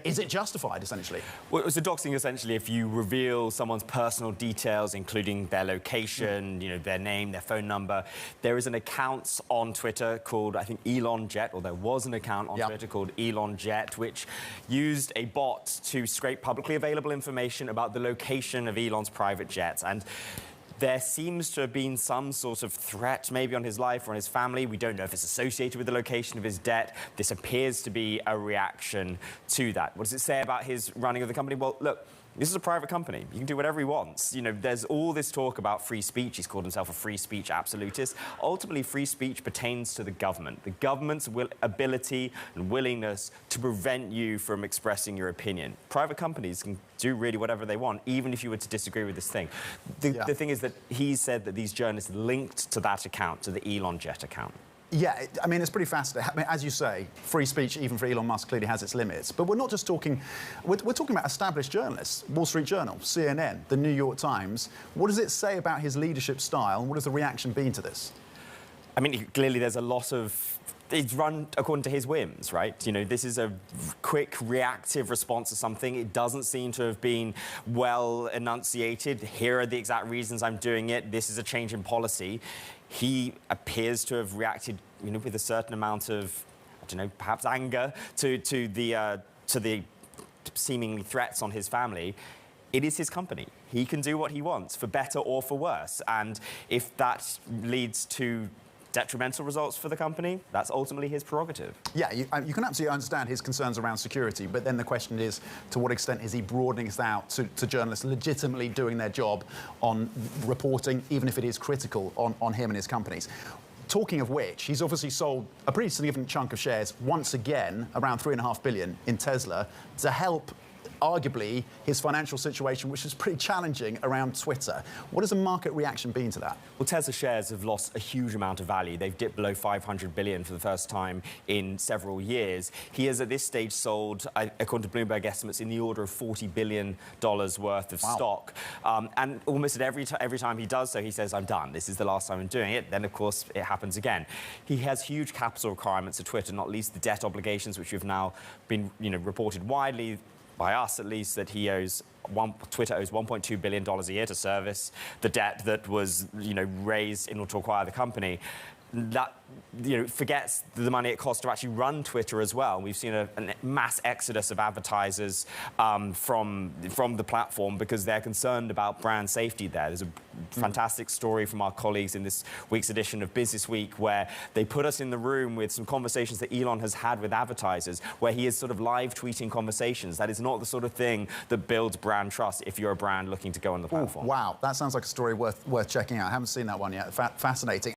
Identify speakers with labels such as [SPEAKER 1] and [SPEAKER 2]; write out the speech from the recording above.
[SPEAKER 1] is it justified, essentially?
[SPEAKER 2] Well, so doxing essentially if you reveal someone's personal details, including their location, their name, their phone number. There is an account on Twitter called, I think, Elon Jet, or there was an account on Twitter called Elon Jet, which used a bot to scrape publicly available information about the location of Elon's private jet. And there seems to have been some sort of threat maybe on his life or on his family. We don't know if it's associated with the location of his debt. This appears to be a reaction to that. What does it say about his running of the company? Well, look, this is a private company. You can do whatever he wants. There's all this talk about free speech. He's called himself a free speech absolutist. Ultimately, free speech pertains to the government. The government's ability and willingness to prevent you from expressing your opinion. Private companies can do really whatever they want, even if you were to disagree with this thing. The thing is that he said that these journalists linked to that account, to the Elon Jet account.
[SPEAKER 1] Yeah, I mean, it's pretty fascinating. I mean, as you say, free speech, even for Elon Musk, clearly has its limits. But we're not just talking... We're talking about established journalists. Wall Street Journal, CNN, the New York Times. What does it say about his leadership style, and what has the reaction been to this?
[SPEAKER 2] I mean, clearly there's a lot of... It's run according to his whims, right? This is a quick, reactive response to something. It doesn't seem to have been well enunciated. Here are the exact reasons I'm doing it. This is a change in policy. He appears to have reacted, with a certain amount of, I don't know, perhaps anger to the seemingly threats on his family. It is his company. He can do what he wants, for better or for worse. And if that leads to detrimental results for the company, that's ultimately his prerogative. Yeah,
[SPEAKER 1] you can absolutely understand his concerns around security, but then the question is, to what extent is he broadening this out to journalists legitimately doing their job on reporting, even if it is critical on him and his companies? Talking of which, he's obviously sold a pretty significant chunk of shares, once again, around $3.5 billion in Tesla, to help arguably his financial situation, which is pretty challenging around Twitter. What has the market reaction been to that?
[SPEAKER 2] Well, Tesla shares have lost a huge amount of value. They've dipped below $500 billion for the first time in several years. He has at this stage sold, according to Bloomberg estimates, in the order of $40 billion worth of stock. And almost at every time he does so, he says, I'm done. This is the last time I'm doing it. Then, of course, it happens again. He has huge capital requirements at Twitter, not least the debt obligations, which have now been reported widely, by us at least, that Twitter owes $1.2 billion a year to service the debt that was, raised in order to acquire the company. That, forgets the money it costs to actually run Twitter as well. We've seen a mass exodus of advertisers from the platform because they're concerned about brand safety there. There's a fantastic story from our colleagues in this week's edition of Business Week where they put us in the room with some conversations that Elon has had with advertisers where he is sort of live tweeting conversations. That is not the sort of thing that builds brand trust if you're a brand looking to go on the platform.
[SPEAKER 1] Wow, that sounds like a story worth checking out. I haven't seen that one yet. Fascinating.